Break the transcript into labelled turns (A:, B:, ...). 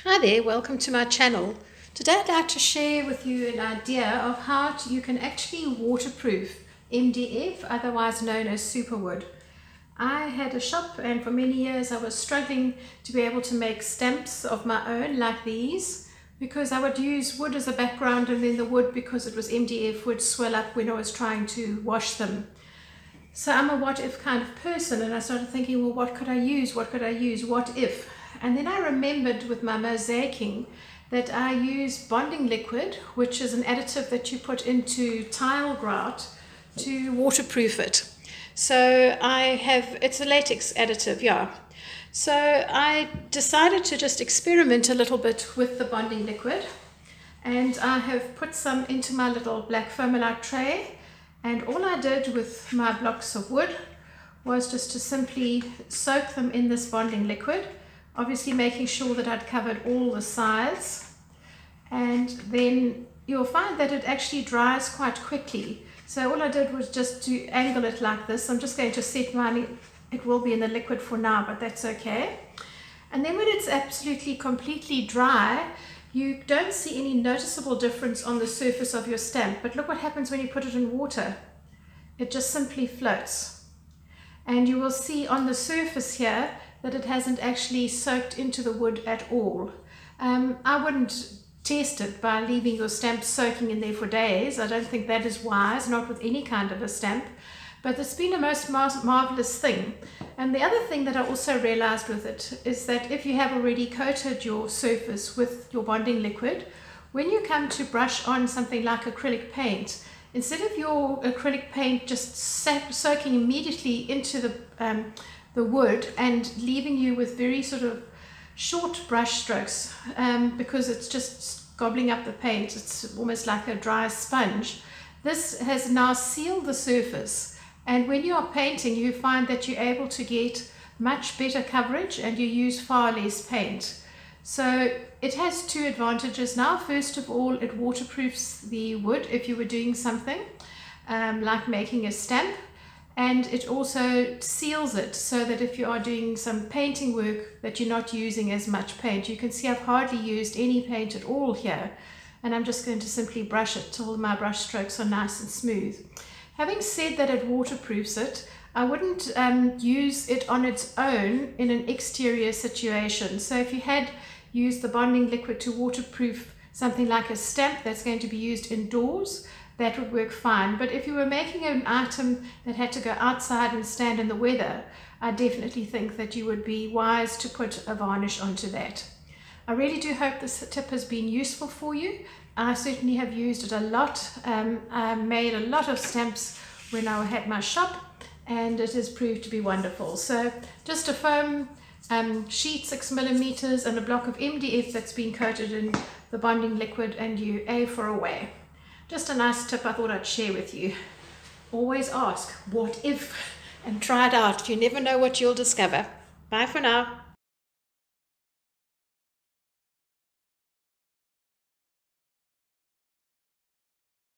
A: Hi there, welcome to my channel. Today I'd like to share with you an idea of how you can actually waterproof MDF, otherwise known as Supawood. I had a shop and for many years I was struggling to be able to make stamps of my own like these, because I would use wood as a background and then the wood, because it was MDF, would swell up when I was trying to wash them. So I'm a what if kind of person, and I started thinking, well, what could I use? What if? And then I remembered with my mosaicing that I use bonding liquid, which is an additive that you put into tile grout to waterproof it. So it's a latex additive, yeah. So I decided to just experiment a little bit with the bonding liquid, and I have put some into my little black Foamolite tray, and all I did with my blocks of wood was just to simply soak them in this bonding liquid, obviously making sure that I'd covered all the sides, and then you'll find that it actually dries quite quickly. So all I did was just to angle it like this. I'm just going to set mine, it will be in the liquid for now, but that's okay. And then when it's absolutely completely dry, you don't see any noticeable difference on the surface of your stamp, but look what happens when you put it in water. It just simply floats. And you will see on the surface here that it hasn't actually soaked into the wood at all. I wouldn't test it by leaving your stamp soaking in there for days. I don't think that is wise, not with any kind of a stamp. But it's been a most marvelous thing. And the other thing that I also realized with it is that if you have already coated your surface with your bonding liquid, when you come to brush on something like acrylic paint, instead of your acrylic paint just soaking immediately into the wood and leaving you with very sort of short brush strokes, because it's just gobbling up the paint, it's almost like a dry sponge. This has now sealed the surface, and when you are painting you find that you're able to get much better coverage and you use far less paint. So it has two advantages now. First of all, it waterproofs the wood if you were doing something like making a stamp, and it also seals it so that if you are doing some painting work that you're not using as much paint. You can see I've hardly used any paint at all here, and I'm just going to simply brush it till my brush strokes are nice and smooth. Having said that it waterproofs it, I wouldn't use it on its own in an exterior situation. So if you had used the bonding liquid to waterproof something like a stamp that's going to be used indoors, that would work fine. But if you were making an item that had to go outside and stand in the weather, I definitely think that you would be wise to put a varnish onto that. I really do hope this tip has been useful for you. I certainly have used it a lot. I made a lot of stamps when I had my shop, and it has proved to be wonderful. So just a foam sheet 6mm and a block of MDF that's been coated in the bonding liquid, and you A for away. Just a nice tip I thought I'd share with you. Always ask, what if? And try it out. You never know what you'll discover. Bye for now.